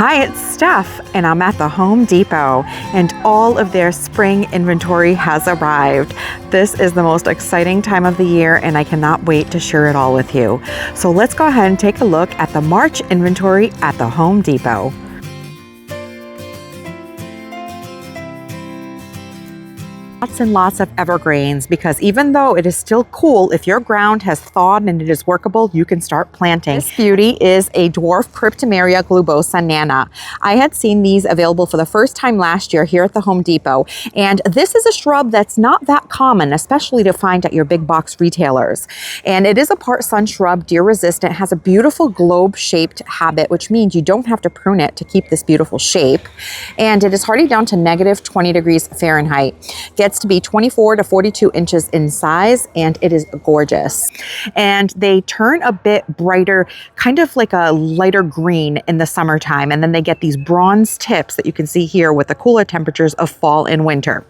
Hi, it's Steph, and I'm at the Home Depot, and all of their spring inventory has arrived. This is the most exciting time of the year, and I cannot wait to share it all with you. So let's go ahead and take a look at the March inventory at the Home Depot. Lots and lots of evergreens, because even though it is still cool, if your ground has thawed and it is workable, you can start planting. This beauty is a dwarf Cryptomeria globosa nana. I had seen these available for the first time last year here at the Home Depot, and this is a shrub that's not that common, especially to find at your big box retailers. And it is a part sun shrub, deer resistant, has a beautiful globe shaped habit, which means you don't have to prune it to keep this beautiful shape. And it is hardy down to negative 20 degrees Fahrenheit. Gets to be 24 to 42 inches in size, and it is gorgeous. And they turn a bit brighter, kind of like a lighter green in the summertime, and then they get these bronze tips that you can see here with the cooler temperatures of fall and winter.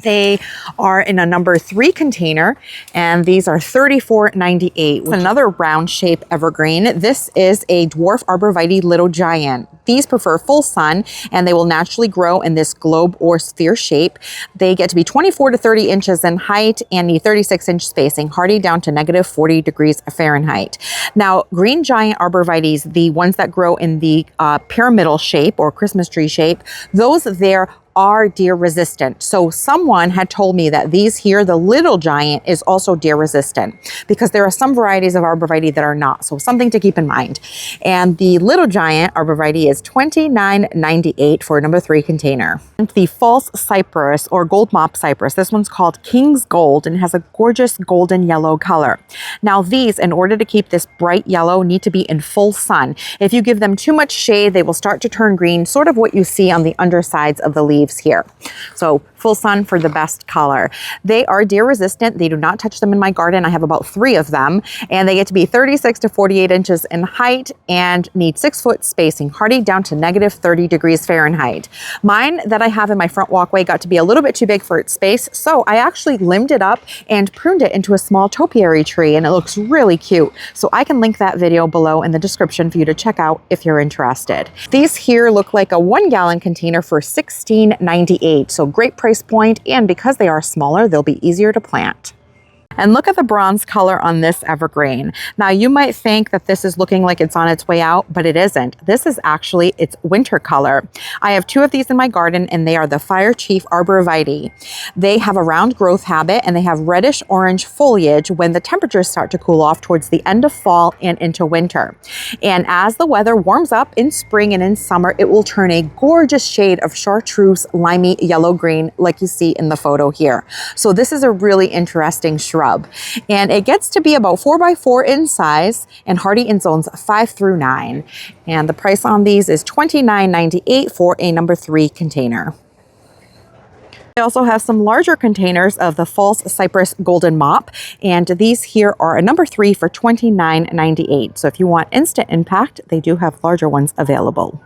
They are in a number 3 container, and these are $34.98. Another round shape evergreen. This is a dwarf arborvitae little giant. These prefer full sun, and they will naturally grow in this globe or sphere shape. They get to be 24 to 30 inches in height and need 36-inch spacing, hardy down to negative 40 degrees Fahrenheit. Now, green giant arborvitaes, the ones that grow in the pyramidal shape or Christmas tree shape, those there are deer resistant. So someone had told me that these here, the little giant, is also deer resistant, because there are some varieties of arborvitae that are not. So something to keep in mind. And the little giant arborvitae is $29.98 for a number 3 container. And the false cypress or gold mop cypress, this one's called King's Gold and has a gorgeous golden yellow color. Now these, in order to keep this bright yellow, need to be in full sun. If you give them too much shade, they will start to turn green, sort of what you see on the undersides of the leaves here. So full sun for the best color. They are deer resistant. They do not touch them in my garden. I have about 3 of them, and they get to be 36 to 48 inches in height and need 6-foot spacing, hardy down to negative 30 degrees Fahrenheit. Mine that I have in my front walkway got to be a little bit too big for its space, so I actually limbed it up and pruned it into a small topiary tree, and it looks really cute. So I can link that video below in the description for you to check out if you're interested. These here look like a 1-gallon container for $16.98, so great price point, and because they are smaller, they'll be easier to plant. And look at the bronze color on this evergreen. Now you might think that this is looking like it's on its way out, but it isn't. This is actually its winter color. I have 2 of these in my garden, and they are the Fire Chief arborvitae. They have a round growth habit, and they have reddish orange foliage when the temperatures start to cool off towards the end of fall and into winter. And as the weather warms up in spring and in summer, it will turn a gorgeous shade of chartreuse, limey yellow green, like you see in the photo here. So this is a really interesting shrub. And it gets to be about 4x4 in size and hardy in zones 5 through 9. And the price on these is $29.98 for a number 3 container. I also have some larger containers of the false cypress golden mop, and these here are a number 3 for $29.98. So if you want instant impact, they do have larger ones available.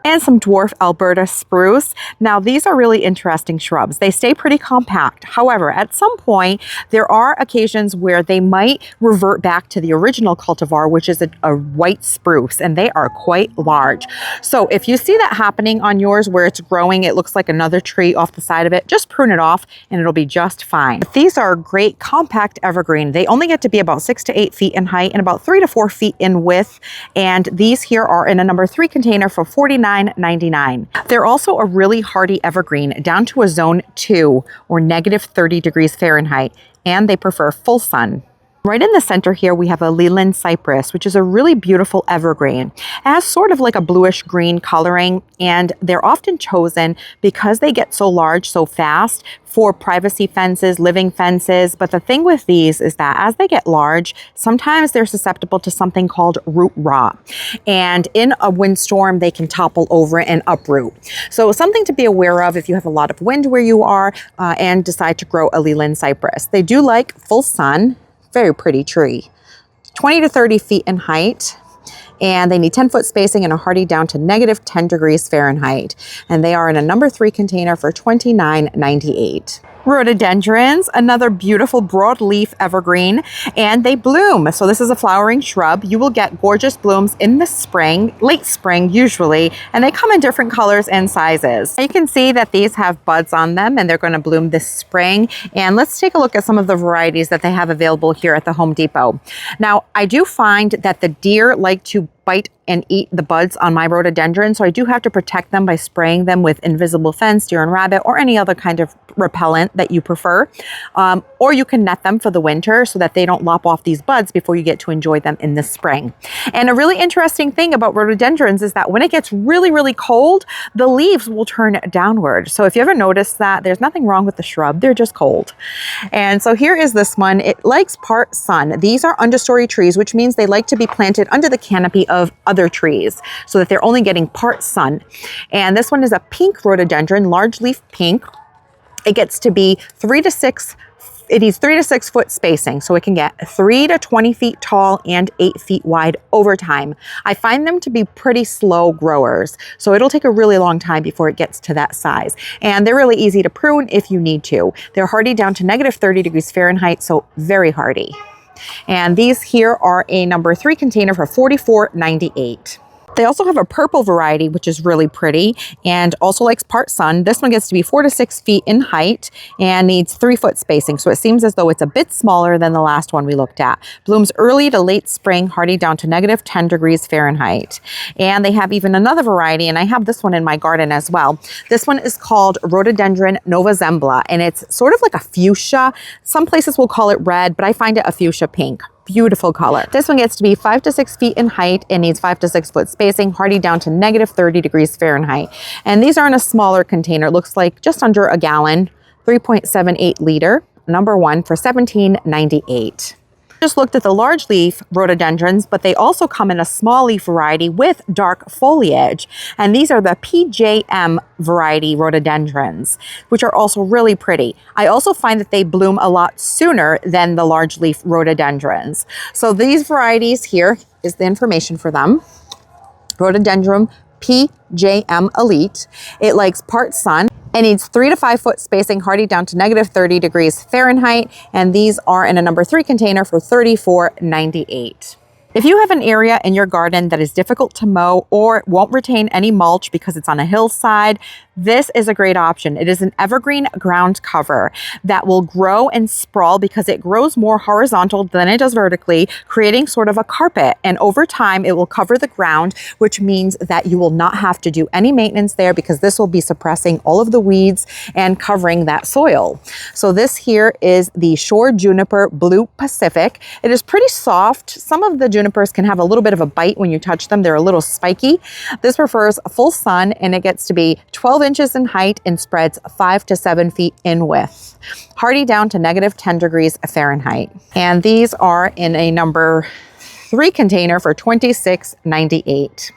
And some dwarf Alberta spruce. Now these are really interesting shrubs. They stay pretty compact. However, at some point, there are occasions where they might revert back to the original cultivar, which is a white spruce, and they are quite large. So if you see that happening on yours where it's growing, it looks like another tree off the side of it, just prune it off and it'll be just fine. But these are great compact evergreen. They only get to be about 6 to 8 feet in height and about 3 to 4 feet in width. And these here are in a number 3 container for $49.99. They're also a really hardy evergreen down to a zone 2 or negative 30 degrees Fahrenheit, and they prefer full sun. Right in the center here, we have a Leland cypress, which is a really beautiful evergreen. It has sort of like a bluish green coloring, and they're often chosen because they get so large so fast for privacy fences, living fences. But the thing with these is that as they get large, sometimes they're susceptible to something called root rot. And in a windstorm, they can topple over and uproot. So something to be aware of if you have a lot of wind where you are and decide to grow a Leland cypress. They do like full sun. Very pretty tree, 20 to 30 feet in height, and they need 10-foot spacing and are hardy down to negative 10 degrees Fahrenheit. And they are in a number 3 container for $29.98. Rhododendrons, another beautiful broadleaf evergreen, and they bloom. So this is a flowering shrub. You will get gorgeous blooms in the spring, late spring usually, and they come in different colors and sizes. You can see that these have buds on them and they're going to bloom this spring. And let's take a look at some of the varieties that they have available here at the Home Depot. Now, I do find that the deer like to bite and eat the buds on my rhododendron, so I do have to protect them by spraying them with invisible fence, deer and rabbit, or any other kind of repellent that you prefer. Or you can net them for the winter so that they don't lop off these buds before you get to enjoy them in the spring. And a really interesting thing about rhododendrons is that when it gets really, really cold, the leaves will turn downward. So if you ever notice that, there's nothing wrong with the shrub, they're just cold. And so here is this one. It likes part sun. These are understory trees, which means they like to be planted under the canopy of other trees so that they're only getting part sun. And this one is a pink rhododendron, large leaf pink. It gets to be 3 to 6. It needs 3 to 6 foot spacing, so it can get 3 to 20 feet tall and 8 feet wide over time. I find them to be pretty slow growers, so it'll take a really long time before it gets to that size. And they're really easy to prune if you need to. They're hardy down to -30°F, so very hardy. And these here are a number 3 container for $44.98. They also have a purple variety, which is really pretty and also likes part sun. This one gets to be 4 to 6 feet in height and needs 3 foot spacing. So it seems as though it's a bit smaller than the last one we looked at. Blooms early to late spring, hardy down to -10°F. And they have even another variety, and I have this one in my garden as well. This one is called Rhododendron Nova Zembla, and it's sort of like a fuchsia. Some places will call it red, but I find it a fuchsia pink. Beautiful color. This one gets to be 5 to 6 feet in height and needs 5 to 6 foot spacing, hardy down to -30°F. And these are in a smaller container. It looks like just under a gallon, 3.78 liter, number 1 for $17.98. Just looked at the large leaf rhododendrons, but they also come in a small leaf variety with dark foliage. And these are the PJM variety rhododendrons, which are also really pretty. I also find that they bloom a lot sooner than the large leaf rhododendrons. So these varieties, here is the information for them. Rhododendron PJM Elite. It likes part sun. It needs 3 to 5 foot spacing, hardy down to -30°F. And these are in a number 3 container for $34.98. If you have an area in your garden that is difficult to mow or won't retain any mulch because it's on a hillside, this is a great option. It is an evergreen ground cover that will grow and sprawl because it grows more horizontal than it does vertically, creating sort of a carpet. And over time, it will cover the ground, which means that you will not have to do any maintenance there because this will be suppressing all of the weeds and covering that soil. So this here is the Shore Juniper Blue Pacific. It is pretty soft. Some of the junipers can have a little bit of a bite when you touch them. They're a little spiky. This prefers full sun, and it gets to be 12 inches in height and spreads 5 to 7 feet in width. Hardy down to -10°F. And these are in a number 3 container for $26.98.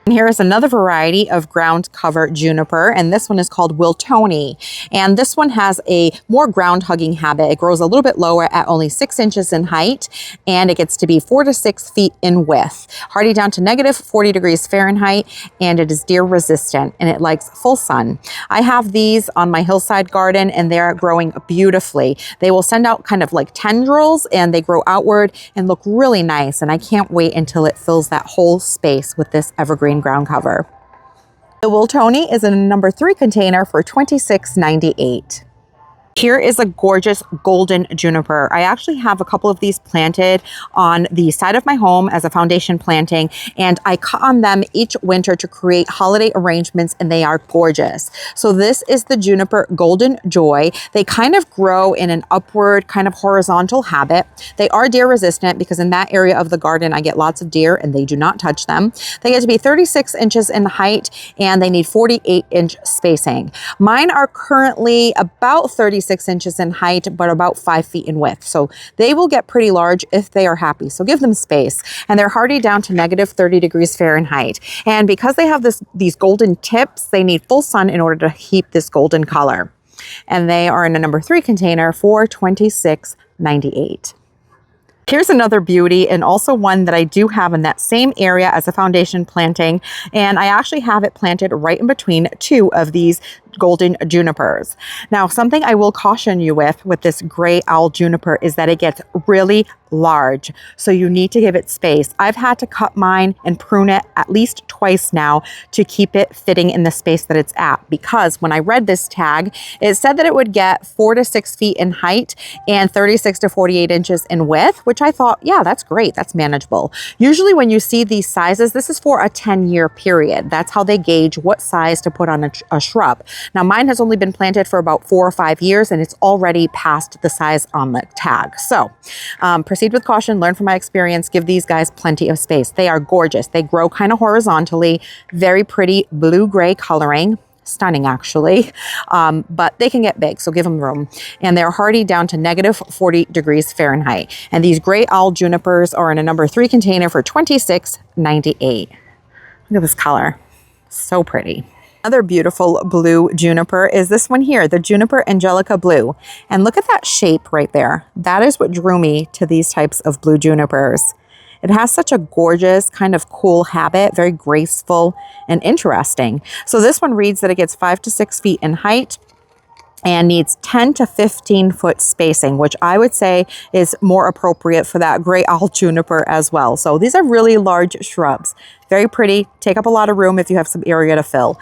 And here is another variety of ground cover juniper, and this one is called Wiltoni. And this one has a more ground hugging habit. It grows a little bit lower at only 6 inches in height, and it gets to be 4 to 6 feet in width. Hardy down to -40°F, and it is deer resistant, and it likes full sun. I have these on my hillside garden, and they're growing beautifully. They will send out kind of like tendrils, and they grow outward and look really nice. And I can't wait until it fills that whole space with this evergreen ground cover. The Wiltoni is in a number 3 container for $26.98. Here is a gorgeous golden juniper. I actually have a couple of these planted on the side of my home as a foundation planting, and I cut on them each winter to create holiday arrangements, and they are gorgeous. So this is the Juniper Golden Joy. They kind of grow in an upward kind of horizontal habit. They are deer resistant because in that area of the garden I get lots of deer and they do not touch them. They get to be 36 inches in height and they need 48-inch spacing. Mine are currently about 36 inches in height, but about 5 feet in width. So they will get pretty large if they are happy. So give them space. And they're hardy down to -30°F. And because they have these golden tips, they need full sun in order to keep this golden color. And they are in a number 3 container for $26.98. Here's another beauty, and also one that I do have in that same area as a foundation planting. And I actually have it planted right in between 2 of these golden junipers. Now, something I will caution you with this gray owl juniper is that it gets really large. So you need to give it space. I've had to cut mine and prune it at least twice now to keep it fitting in the space that it's at, because when I read this tag, it said that it would get 4 to 6 feet in height and 36 to 48 inches in width, which I thought, yeah, that's great. That's manageable. Usually when you see these sizes, this is for a 10-year period. That's how they gauge what size to put on a shrub. Now, mine has only been planted for about 4 or 5 years and it's already past the size on the tag. So proceed with caution, learn from my experience, give these guys plenty of space. They are gorgeous. They grow kind of horizontally, very pretty blue-gray coloring. Stunning, actually, but they can get big, so give them room. And they're hardy down to negative 40 degrees Fahrenheit. And these gray owl junipers are in a number 3 container for $26.98. Look at this color. So pretty. Another beautiful blue juniper is this one here, the Juniper Angelica Blue. And look at that shape right there. That is what drew me to these types of blue junipers. It has such a gorgeous kind of cool habit, very graceful and interesting. So this one reads that it gets 5 to 6 feet in height and needs 10 to 15 foot spacing, which I would say is more appropriate for that gray owl juniper as well. So these are really large shrubs, very pretty, take up a lot of room if you have some area to fill.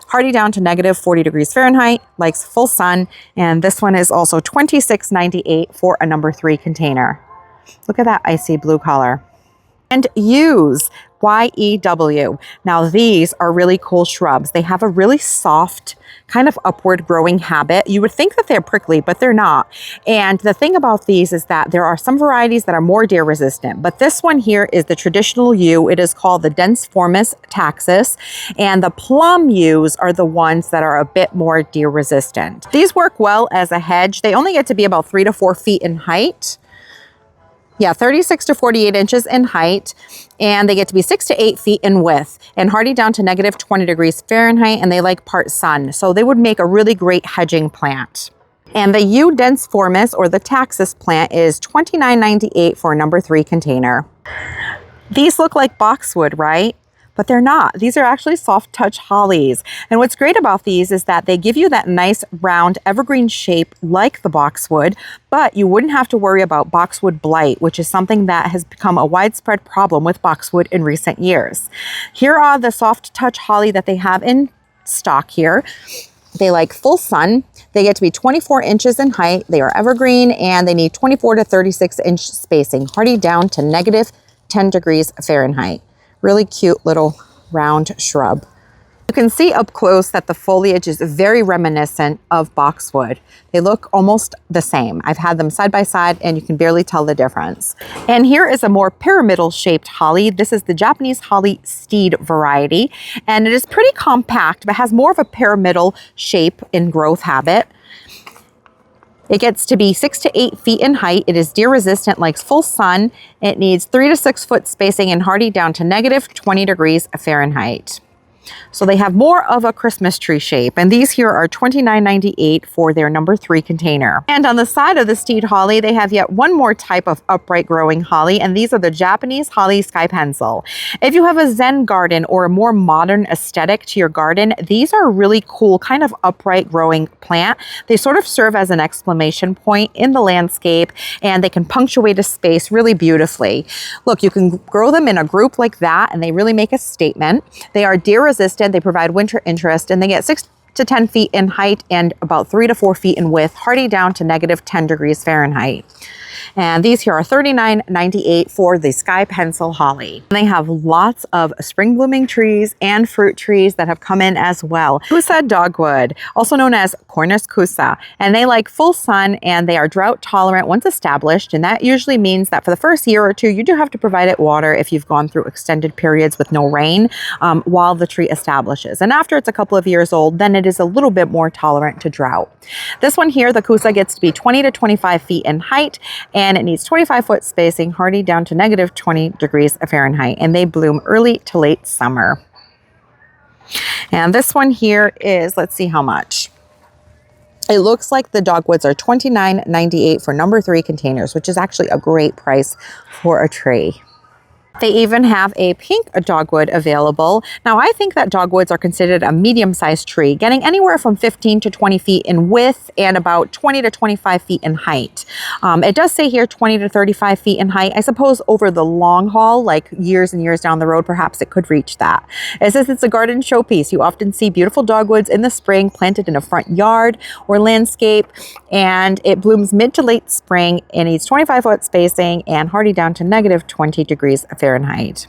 Hardy down to negative 40 degrees Fahrenheit, likes full sun, and this one is also $26.98 for a number 3 container. Look at that icy blue color. And yews, Y-E-W. Now these are really cool shrubs. They have a really soft kind of upward growing habit. You would think that they're prickly, but they're not. And the thing about these is that there are some varieties that are more deer resistant, but this one here is the traditional yew. It is called the Densiformis taxus, and the plum yews are the ones that are a bit more deer resistant. These work well as a hedge. They only get to be about 3 to 4 feet in height. Yeah, 36 to 48 inches in height, and they get to be 6 to 8 feet in width and hardy down to negative 20 degrees Fahrenheit, and they like part sun. So they would make a really great hedging plant. And the yew densiformis or the taxus plant is $29.98 for a number 3 container. These look like boxwood, right? But they're not. These are actually soft touch hollies. And what's great about these is that they give you that nice round evergreen shape like the boxwood, but you wouldn't have to worry about boxwood blight, which is something that has become a widespread problem with boxwood in recent years. Here are the soft touch holly that they have in stock here. They like full sun. They get to be 24 inches in height. They are evergreen and they need 24 to 36 inch spacing, hardy down to negative 10 degrees Fahrenheit. Really cute little round shrub. You can see up close that the foliage is very reminiscent of boxwood. They look almost the same. I've had them side by side and you can barely tell the difference. And here is a more pyramidal shaped holly. This is the Japanese holly steed variety, and it is pretty compact but has more of a pyramidal shape in growth habit. It gets to be 6 to 8 feet in height. It is deer resistant, likes full sun. It needs 3 to 6 foot spacing and hardy down to negative 20 degrees Fahrenheit. So they have more of a Christmas tree shape, and these here are $29.98 for their number 3 container. And on the side of the steed holly, they have yet one more type of upright growing holly, and these are the Japanese holly sky pencil. If you have a Zen garden or a more modern aesthetic to your garden, these are a really cool kind of upright growing plant. They sort of serve as an exclamation point in the landscape, and they can punctuate a space really beautifully. Look, you can grow them in a group like that, and they really make a statement. They are deer resistant, they provide winter interest, and they get 6 to 10 feet in height and about 3 to 4 feet in width, hardy down to negative 10 degrees Fahrenheit. And these here are $39.98 for the sky pencil holly. And they have lots of spring blooming trees and fruit trees that have come in as well. Kusa dogwood, also known as Cornus kusa, and they like full sun and they are drought tolerant once established. And that usually means that for the first year or two, you do have to provide it water if you've gone through extended periods with no rain while the tree establishes. And after it's a couple of years old, then it is a little bit more tolerant to drought. This one here, the kusa, gets to be 20 to 25 feet in height, and it needs 25 foot spacing, hardy down to negative 20 degrees Fahrenheit, and they bloom early to late summer. And this one here is, let's see how much. It looks like the dogwoods are $29.98 for number 3 containers, which is actually a great price for a tree. They even have a pink dogwood available. Now, I think that dogwoods are considered a medium-sized tree, getting anywhere from 15 to 20 feet in width and about 20 to 25 feet in height. It does say here 20 to 35 feet in height. I suppose over the long haul, like years and years down the road, perhaps it could reach that. It says it's a garden showpiece. You often see beautiful dogwoods in the spring planted in a front yard or landscape, and it blooms mid to late spring and needs 25-foot spacing and hardy down to negative 20 degrees Fahrenheit.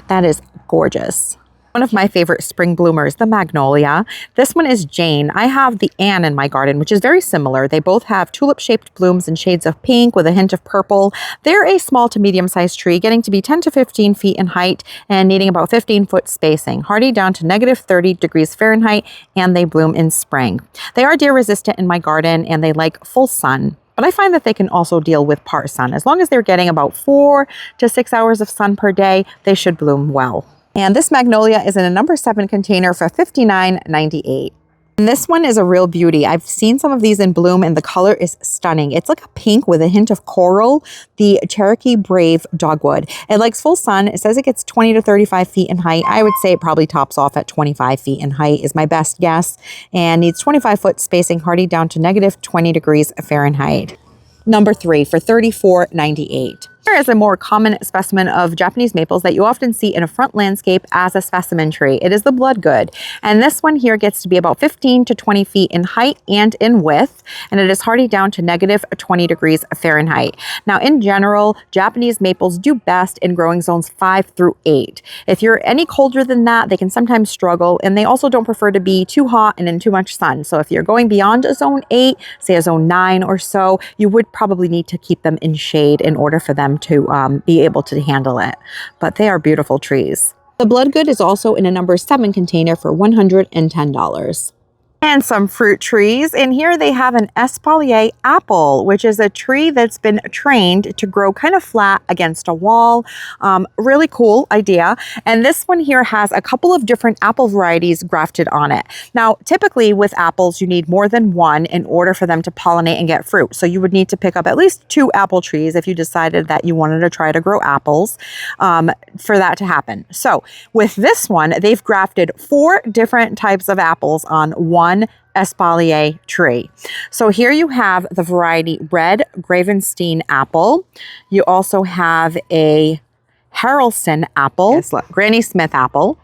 That is gorgeous. One of my favorite spring bloomers, the magnolia. This one is Jane. I have the Anne in my garden, which is very similar. They both have tulip-shaped blooms in shades of pink with a hint of purple. They're a small to medium-sized tree, getting to be 10 to 15 feet in height and needing about 15-foot spacing, hardy down to negative 30 degrees Fahrenheit, and they bloom in spring. They are deer-resistant in my garden, and they like full sun. But I find that they can also deal with part sun. As long as they're getting about 4 to 6 hours of sun per day, they should bloom well. And this magnolia is in a number 7 container for $59.98. And this one is a real beauty. I've seen some of these in bloom and the color is stunning. It's like a pink with a hint of coral, the Cherokee Brave dogwood. It likes full sun. It says it gets 20 to 35 feet in height. I would say it probably tops off at 25 feet in height is my best guess, and needs 25-foot spacing, hardy down to negative 20 degrees Fahrenheit. Number 3 for $34.98. Here is a more common specimen of Japanese maples that you often see in a front landscape as a specimen tree. It is the bloodgood. And this one here gets to be about 15 to 20 feet in height and in width. And it is hardy down to negative 20 degrees Fahrenheit. Now, in general, Japanese maples do best in growing zones 5 through 8. If you're any colder than that, they can sometimes struggle. And they also don't prefer to be too hot and in too much sun. So if you're going beyond a zone 8, say a zone 9 or so, you would probably need to keep them in shade in order for them to be able to handle it. But they are beautiful trees. The bloodgood is also in a number 7 container for $110. And some fruit trees. And here they have an espalier apple, which is a tree that's been trained to grow kind of flat against a wall. Really cool idea. And this one here has a couple of different apple varieties grafted on it. Now, typically with apples, you need more than one in order for them to pollinate and get fruit. So you would need to pick up at least 2 apple trees if you decided that you wanted to try to grow apples for that to happen. So with this one, they've grafted 4 different types of apples on one espalier tree. So here you have the variety Red Gravenstein apple. You also have a Haralson apple, Granny Smith apple,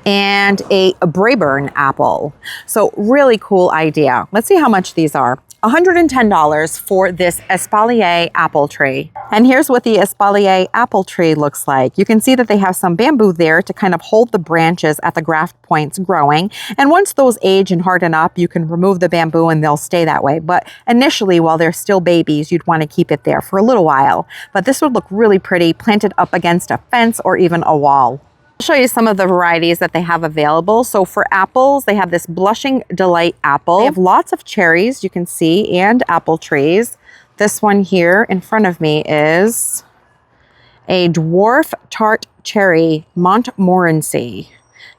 and a Braeburn apple. So really cool idea. Let's see how much these are. $110 for this espalier apple tree. And here's what the espalier apple tree looks like. You can see that they have some bamboo there to kind of hold the branches at the graft points growing. And once those age and harden up, you can remove the bamboo and they'll stay that way. But initially, while they're still babies, you'd want to keep it there for a little while. But this would look really pretty planted up against a fence or even a wall. I'll show you some of the varieties that they have available. So for apples, they have this Blushing Delight apple. They have lots of cherries, you can see, and apple trees. This one here in front of me is a Dwarf Tart Cherry Montmorency.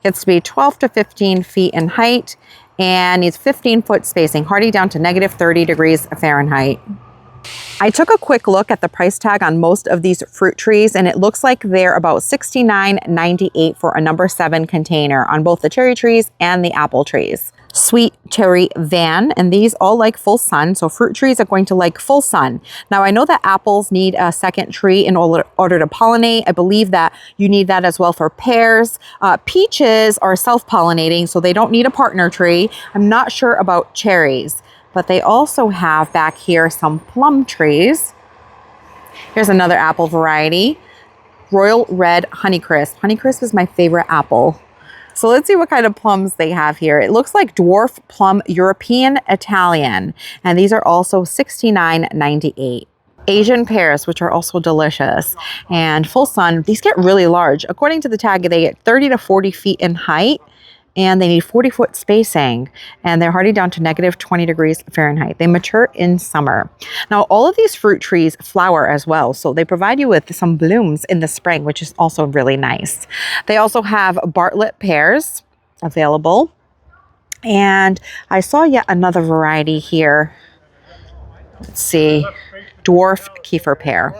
Gets to be 12 to 15 feet in height and needs 15-foot spacing, hardy down to negative 30 degrees Fahrenheit. I took a quick look at the price tag on most of these fruit trees, and it looks like they're about $69.98 for a number 7 container on both the cherry trees and the apple trees. Sweet Cherry Van, and these all like full sun, so fruit trees are going to like full sun. Now, I know that apples need a second tree in order to pollinate. I believe that you need that as well for pears. Peaches are self-pollinating, so they don't need a partner tree. I'm not sure about cherries. But they also have back here some plum trees. Here's another apple variety, Royal Red Honeycrisp. Honeycrisp is my favorite apple. So let's see what kind of plums they have here. It looks like Dwarf Plum European Italian. And these are also $69.98. Asian pears, which are also delicious. And full sun, these get really large. According to the tag, they get 30 to 40 feet in height. And they need 40-foot spacing, and they're hardy down to negative 20 degrees Fahrenheit. They mature in summer. Now, all of these fruit trees flower as well, so they provide you with some blooms in the spring, which is also really nice. They also have Bartlett pears available, and I saw yet another variety here. Let's see. dwarf kefir pear.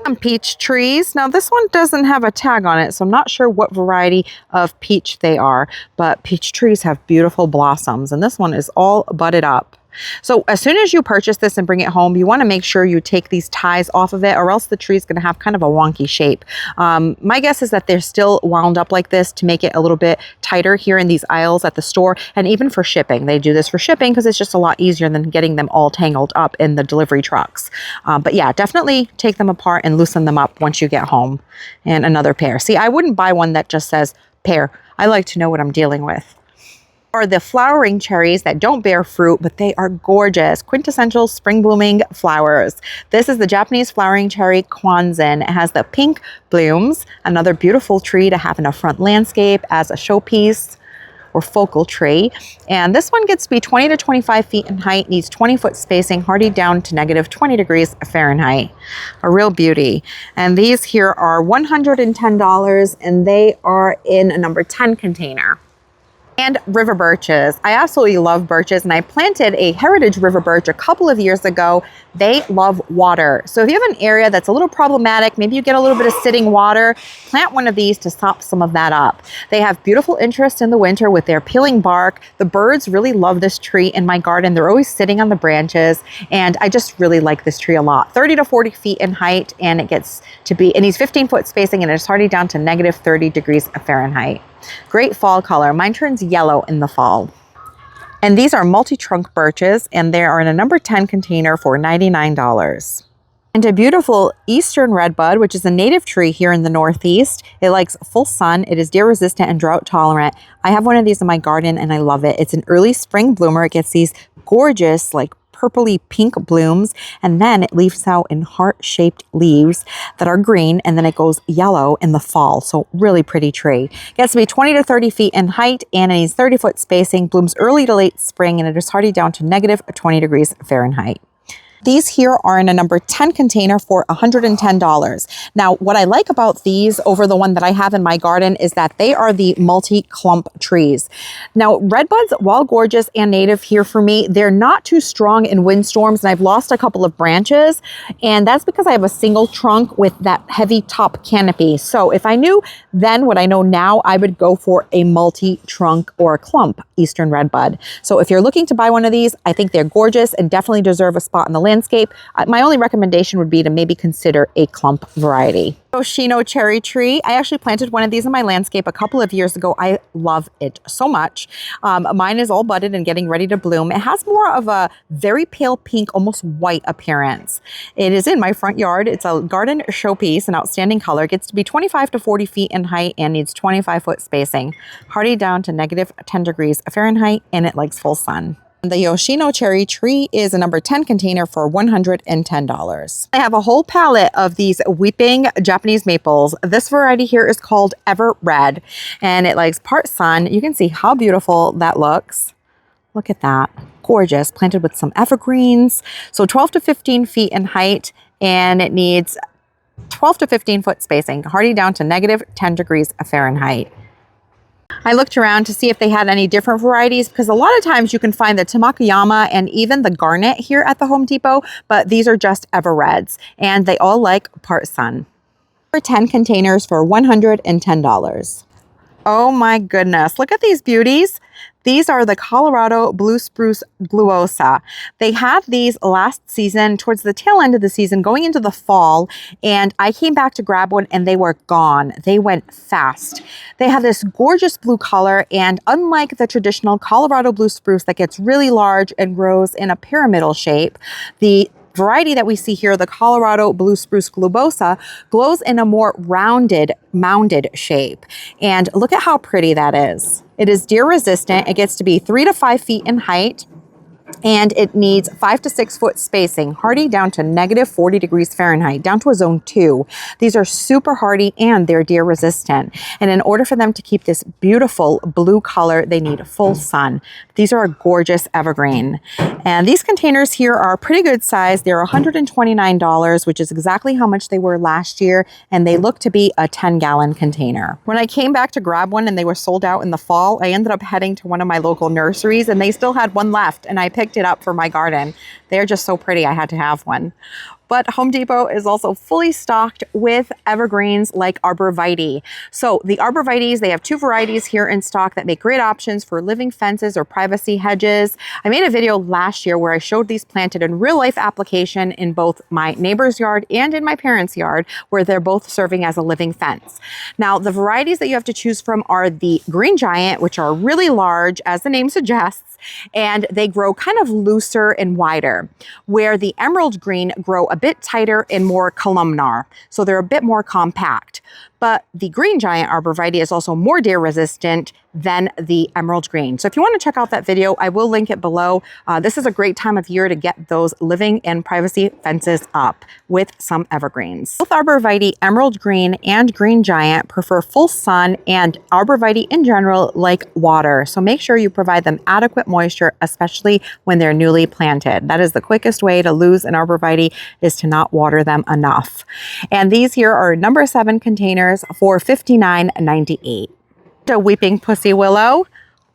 Some peach trees. Now this one doesn't have a tag on it, so I'm not sure what variety of peach they are, but peach trees have beautiful blossoms, and this one is all budded up. So as soon as you purchase this and bring it home, you want to make sure you take these ties off of it, or else the tree is going to have kind of a wonky shape. My guess is that they're still wound up like this to make it a little bit tighter here in these aisles at the store, and even for shipping. They do this for shipping because it's just a lot easier than getting them all tangled up in the delivery trucks. But yeah, definitely take them apart and loosen them up once you get home. And another pear. See, I wouldn't buy one that just says pear. I like to know what I'm dealing with. Are the flowering cherries that don't bear fruit, but they are gorgeous. Quintessential spring blooming flowers. This is the Japanese flowering cherry Kwanzan. It has the pink blooms, another beautiful tree to have in a front landscape as a showpiece or focal tree. And this one gets to be 20 to 25 feet in height, needs 20-foot spacing, hardy down to negative 20 degrees Fahrenheit. A real beauty. And these here are $110, and they are in a number 10 container. And river birches. I absolutely love birches, and I planted a heritage river birch a couple of years ago. They love water. So if you have an area that's a little problematic, maybe you get a little bit of sitting water, plant one of these to sop some of that up. They have beautiful interest in the winter with their peeling bark. The birds really love this tree in my garden. They're always sitting on the branches, and I just really like this tree a lot. 30 to 40 feet in height, and it gets to be, it needs 15-foot spacing, and it's hardy down to negative 30 degrees Fahrenheit. Great fall color. Mine turns yellow in the fall. And these are multi-trunk birches, and they are in a number 10 container for $99. And a beautiful eastern redbud, which is a native tree here in the Northeast. It likes full sun. It is deer resistant and drought tolerant. I have one of these in my garden, and I love it. It's an early spring bloomer. It gets these gorgeous, like purpley pink blooms, and then it leaves out in heart-shaped leaves that are green, and then it goes yellow in the fall. So really pretty tree. Gets to be 20 to 30 feet in height, and it needs 30-foot spacing, blooms early to late spring, and it is hardy down to negative 20 degrees Fahrenheit. These here are in a number 10 container for $110. Now, what I like about these over the one that I have in my garden is that they are the multi-clump trees. Now, redbuds, while gorgeous and native here for me, they're not too strong in windstorms, and I've lost a couple of branches, and that's because I have a single trunk with that heavy top canopy. So if I knew then what I know now, I would go for a multi-trunk or a clump eastern redbud. So if you're looking to buy one of these, I think they're gorgeous and definitely deserve a spot in the landscape. My only recommendation would be to maybe consider a clump variety. Yoshino cherry tree. I actually planted one of these in my landscape a couple of years ago. I love it so much. Mine is all budded and getting ready to bloom. It has more of a very pale pink, almost white appearance. It is in my front yard. It's a garden showpiece, an outstanding color. It gets to be 25 to 40 feet in height and needs 25-foot spacing. Hardy down to negative 10 degrees Fahrenheit, and it likes full sun. The Yoshino cherry tree is a number 10 container for $110. I have a whole palette of these weeping Japanese maples. This variety here is called Ever Red, and it likes part sun. You can see how beautiful that looks. Look at that. Gorgeous. Planted with some evergreens. So 12 to 15 feet in height, and it needs 12 to 15 foot spacing. Hardy down to negative 10 degrees Fahrenheit. I looked around to see if they had any different varieties, because a lot of times you can find the Tamakayama and even the garnet here at the Home Depot, but these are just Ever Reds, and they all like part sun. For 10 containers for $110. Oh my goodness, look at these beauties. These are the Colorado Blue Spruce Gluosa. They had these last season, towards the tail end of the season, going into the fall, and I came back to grab one and they were gone. They went fast. They have this gorgeous blue color, and unlike the traditional Colorado Blue Spruce that gets really large and grows in a pyramidal shape, the variety that we see here, the Colorado Blue Spruce Globosa, glows in a more rounded, mounded shape. And look at how pretty that is. It is deer resistant. It gets to be 3 to 5 feet in height, and it needs 5 to 6 foot spacing, hardy down to negative 40 degrees Fahrenheit, down to a zone 2. These are super hardy and they're deer resistant. And in order for them to keep this beautiful blue color, they need full sun. These are a gorgeous evergreen. And these containers here are pretty good size. They're $129, which is exactly how much they were last year. And they look to be a 10-gallon container. When I came back to grab one and they were sold out in the fall, I ended up heading to one of my local nurseries, and they still had one left, and I picked it up for my garden. They're just so pretty. I had to have one. But Home Depot is also fully stocked with evergreens like arborvitae. So the arborvitaes, they have two varieties here in stock that make great options for living fences or privacy hedges. I made a video last year where I showed these planted in real life application in both my neighbor's yard and in my parents' yard, where they're both serving as a living fence. Now, the varieties that you have to choose from are the Green Giant, which are really large, as the name suggests, and they grow kind of looser and wider, where the emerald green grow a bit tighter and more columnar. So they're a bit more compact. But the Green Giant arborvitae is also more deer resistant than the emerald green. So if you want to check out that video, I will link it below. This is a great time of year to get those living and privacy fences up with some evergreens. Both arborvitae, emerald green and Green Giant, prefer full sun, and arborvitae in general like water. So make sure you provide them adequate moisture, especially when they're newly planted. That is the quickest way to lose an arborvitae, is to not water them enough. And these here are number 7 containers for $59.98. A weeping pussy willow.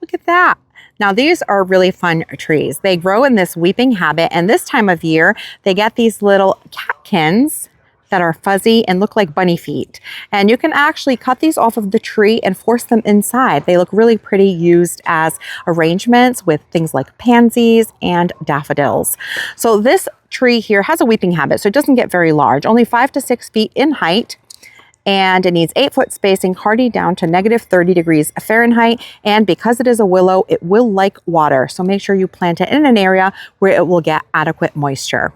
Look at that. Now these are really fun trees. They grow in this weeping habit, and this time of year they get these little catkins that are fuzzy and look like bunny feet. And you can actually cut these off of the tree and force them inside. They look really pretty used as arrangements with things like pansies and daffodils. So this tree here has a weeping habit, so it doesn't get very large, only 5 to 6 feet in height. And it needs 8-foot spacing, hardy down to -30 degrees Fahrenheit. And because it is a willow, it will like water. So make sure you plant it in an area where it will get adequate moisture.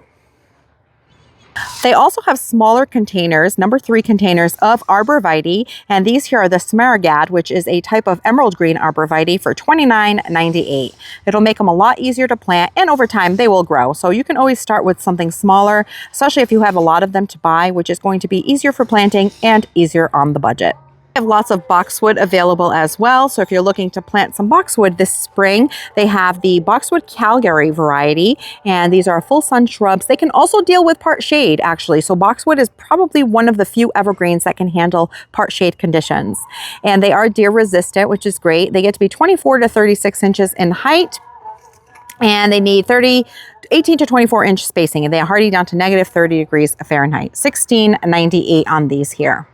They also have smaller containers, number 3 containers of arborvitae, and these here are the smaragd, which is a type of emerald green arborvitae, for $29.98. It'll make them a lot easier to plant, and over time they will grow. So you can always start with something smaller, especially if you have a lot of them to buy, which is going to be easier for planting and easier on the budget. Have lots of boxwood available as well. So if you're looking to plant some boxwood this spring, they have the Boxwood Calgary variety, and these are full sun shrubs. They can also deal with part shade, actually. So boxwood is probably one of the few evergreens that can handle part shade conditions. And they are deer resistant, which is great. They get to be 24 to 36 inches in height, and they need 18 to 24 inch spacing, and they are hardy down to -30 degrees Fahrenheit. $16.98 on these here.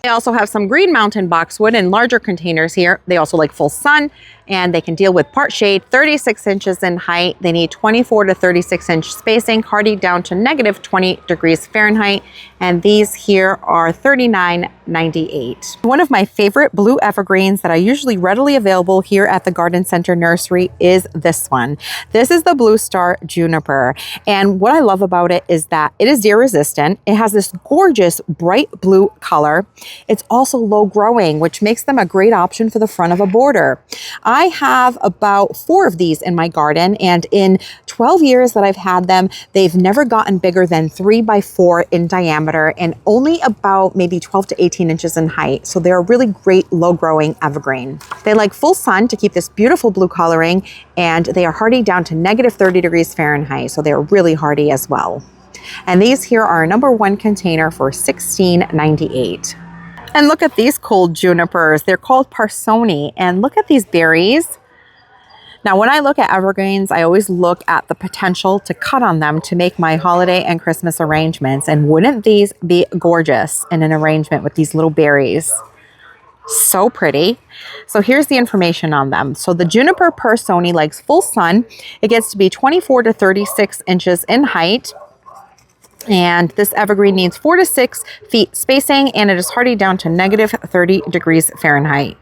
They also have some Green Mountain boxwood in larger containers here. They also like full sun, and they can deal with part shade, 36 inches in height. They need 24 to 36 inch spacing, hardy down to -20 degrees Fahrenheit. And these here are $39.98. One of my favorite blue evergreens that are usually readily available here at the Garden Center Nursery is this one. This is the Blue Star Juniper. And what I love about it is that it is deer resistant. It has this gorgeous bright blue color. It's also low growing, which makes them a great option for the front of a border. I have about 4 of these in my garden, and in 12 years that I've had them, they've never gotten bigger than 3 by 4 in diameter and only about maybe 12 to 18 inches in height. So they're a really great low growing evergreen. They like full sun to keep this beautiful blue coloring, and they are hardy down to -30 degrees Fahrenheit. So they're really hardy as well. And these here are number 1 container for $16.98. And look at these cool junipers. They're called Parsoni. And look at these berries. Now, when I look at evergreens, I always look at the potential to cut on them to make my holiday and Christmas arrangements. And wouldn't these be gorgeous in an arrangement with these little berries? So pretty. So here's the information on them. So the juniper Parsoni likes full sun. It gets to be 24 to 36 inches in height. And this evergreen needs 4 to 6 feet spacing, and it is hardy down to -30 degrees Fahrenheit.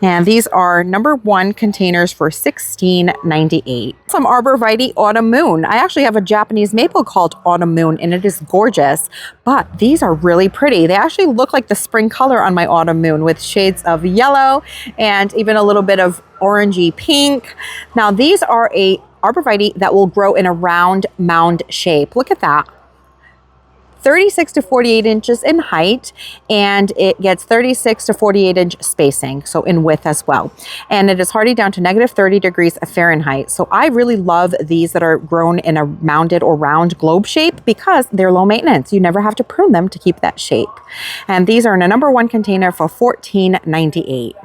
And these are number 1 containers for $16.98. Some arborvitae Autumn Moon. I actually have a Japanese maple called Autumn Moon, and it is gorgeous, but these are really pretty. They actually look like the spring color on my Autumn Moon, with shades of yellow and even a little bit of orangey pink. Now these are a arborvitae that will grow in a round mound shape. Look at that. 36 to 48 inches in height, and it gets 36 to 48 inch spacing, so in width as well. And it is hardy down to -30 degrees Fahrenheit. So I really love these that are grown in a mounded or round globe shape because they're low maintenance. You never have to prune them to keep that shape. And these are in a number 1 container for $14.98.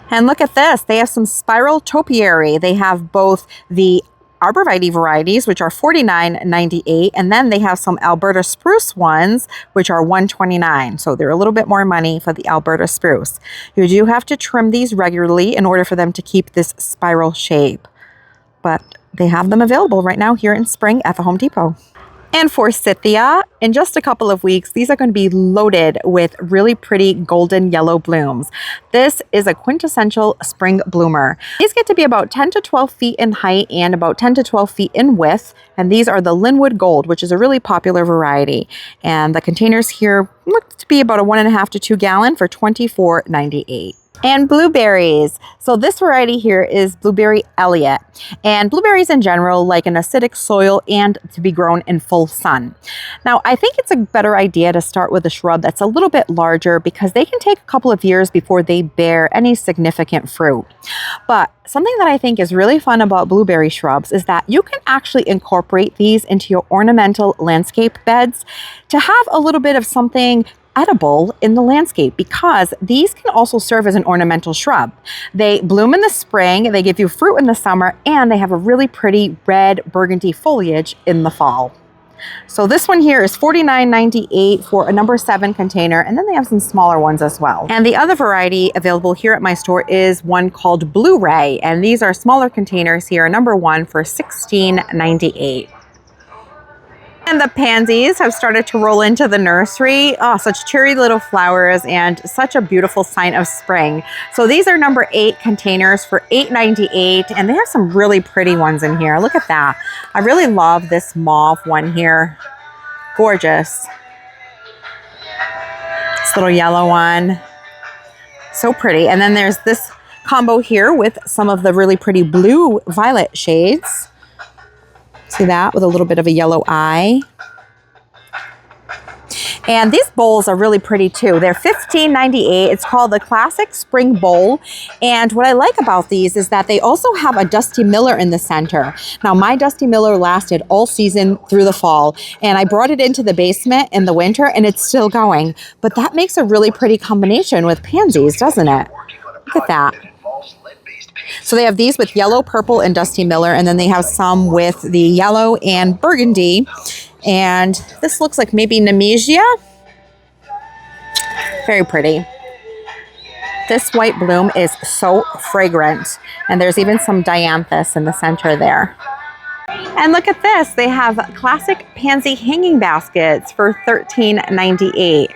And look at this, they have some spiral topiary. They have both the arborvitae varieties, which are $49.98, and then they have some Alberta spruce ones, which are $129. So they're a little bit more money for the Alberta spruce. You do have to trim these regularly in order for them to keep this spiral shape, but they have them available right now here in spring at the Home Depot. And Forsythia, in just a couple of weeks, these are going to be loaded with really pretty golden yellow blooms. This is a quintessential spring bloomer. These get to be about 10 to 12 feet in height and about 10 to 12 feet in width. And these are the Linwood Gold, which is a really popular variety. And the containers here look to be about a 1.5 to 2 gallon for $24.98. And blueberries. So this variety here is Blueberry Elliott. And blueberries in general like an acidic soil and to be grown in full sun. Now, I think it's a better idea to start with a shrub that's a little bit larger because they can take a couple of years before they bear any significant fruit. But something that I think is really fun about blueberry shrubs is that you can actually incorporate these into your ornamental landscape beds to have a little bit of something edible in the landscape, because these can also serve as an ornamental shrub. They bloom in the spring, they give you fruit in the summer, and they have a really pretty red burgundy foliage in the fall. So this one here is $49.98 for a number 7 container, and then they have some smaller ones as well. And the other variety available here at my store is one called Blu-ray, and these are smaller containers here, number 1 for $16.98. And the pansies have started to roll into the nursery. Oh, such cheery little flowers and such a beautiful sign of spring. So these are number 8 containers for $8.98, and they have some really pretty ones in here. Look at that. I really love this mauve one here. Gorgeous. This little yellow one. So pretty. And then there's this combo here with some of the really pretty blue violet shades. See that with a little bit of a yellow eye. And these bowls are really pretty too. They're $15.98. It's called the Classic Spring Bowl. And what I like about these is that they also have a Dusty Miller in the center. Now, my Dusty Miller lasted all season through the fall, and I brought it into the basement in the winter, and it's still going. But that makes a really pretty combination with pansies, doesn't it? Look at that. So they have these with yellow, purple, and Dusty Miller, and then they have some with the yellow and burgundy. And this looks like maybe Nemesia. Very pretty. This white bloom is so fragrant, and there's even some dianthus in the center there. And look at this. They have classic pansy hanging baskets for $13.98.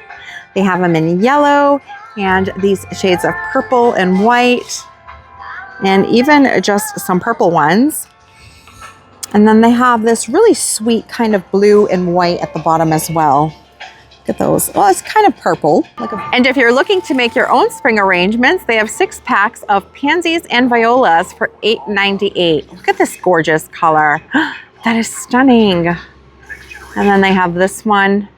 They have them in yellow and these shades of purple and white, and even just some purple ones. And then they have this really sweet kind of blue and white at the bottom as well. Look at those. Well, it's kind of purple. And if you're looking to make your own spring arrangements, they have 6 packs of pansies and violas for $8.98. Look at this gorgeous color. That is stunning. And then they have this one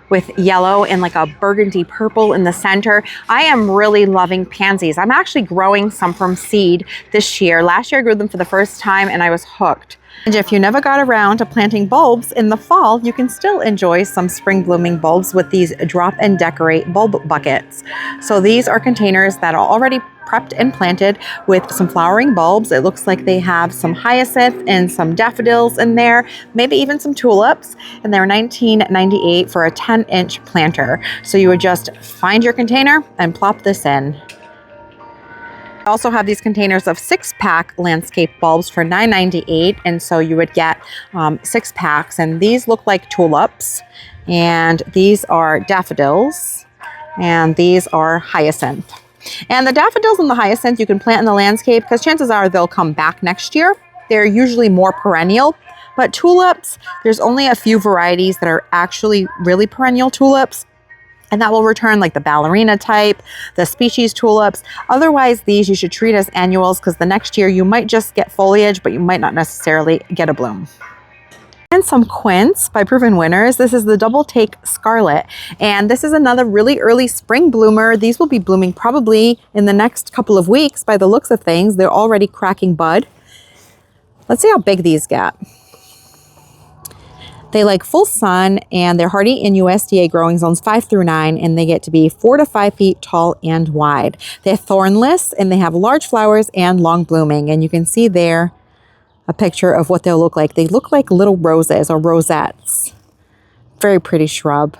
with yellow and like a burgundy purple in the center. I am really loving pansies. I'm actually growing some from seed this year. Last year I grew them for the first time and I was hooked. And if you never got around to planting bulbs in the fall, you can still enjoy some spring blooming bulbs with these drop and decorate bulb buckets. So these are containers that are already prepped and planted with some flowering bulbs. It looks like they have some hyacinth and some daffodils in there, maybe even some tulips, and they're $19.98 for a 10-inch planter. So you would just find your container and plop this in. I also have these containers of 6-pack landscape bulbs for $9.98, and so you would get 6 packs, and these look like tulips, and these are daffodils, and these are hyacinth. And the daffodils and the hyacinth you can plant in the landscape because chances are they'll come back next year. They're usually more perennial, but tulips, there's only a few varieties that are actually really perennial tulips, and that will return, like the ballerina type, the species tulips. Otherwise, these you should treat as annuals because the next year you might just get foliage, but you might not necessarily get a bloom. And some Quince by Proven Winners. This is the Double Take Scarlet, and this is another really early spring bloomer. These will be blooming probably in the next couple of weeks by the looks of things. They're already cracking bud. Let's see how big these get. They like full sun, and they're hardy in USDA growing zones 5 through 9, and they get to be 4 to 5 feet tall and wide. They're thornless, and they have large flowers and long blooming, and you can see there a picture of what they'll look like. They look like little roses or rosettes. Very pretty shrub.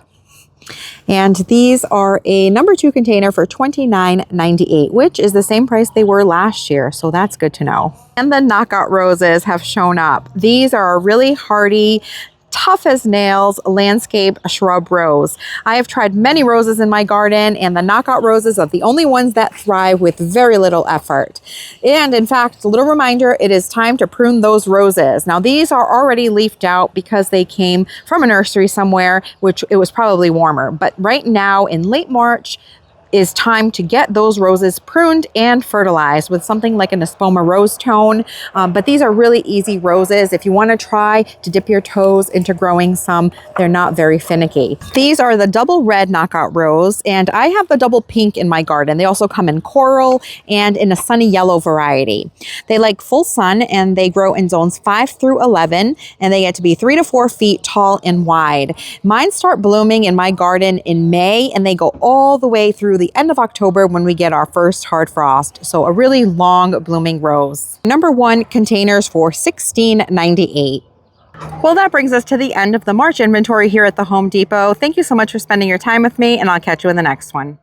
And these are a number 2 container for $29.98, which is the same price they were last year. So that's good to know. And the knockout roses have shown up. These are a really hardy, tough as nails landscape shrub rose. I have tried many roses in my garden, and the knockout roses are the only ones that thrive with very little effort. And in fact, a little reminder, it is time to prune those roses. Now these are already leafed out because they came from a nursery somewhere, which it was probably warmer. But right now in late March, is time to get those roses pruned and fertilized with something like an Espoma rose tone. But these are really easy roses. If you want to try to dip your toes into growing some, they're not very finicky. These are the double red knockout rose, and I have the double pink in my garden. They also come in coral and in a sunny yellow variety. They like full sun, and they grow in zones 5 through 11, and they get to be 3 to 4 feet tall and wide. Mine start blooming in my garden in May, and they go all the way through the end of October when we get our first hard frost. So a really long blooming rose. Number 1 containers for $16.98. Well, that brings us to the end of the March inventory here at the Home Depot. Thank you so much for spending your time with me, and I'll catch you in the next one.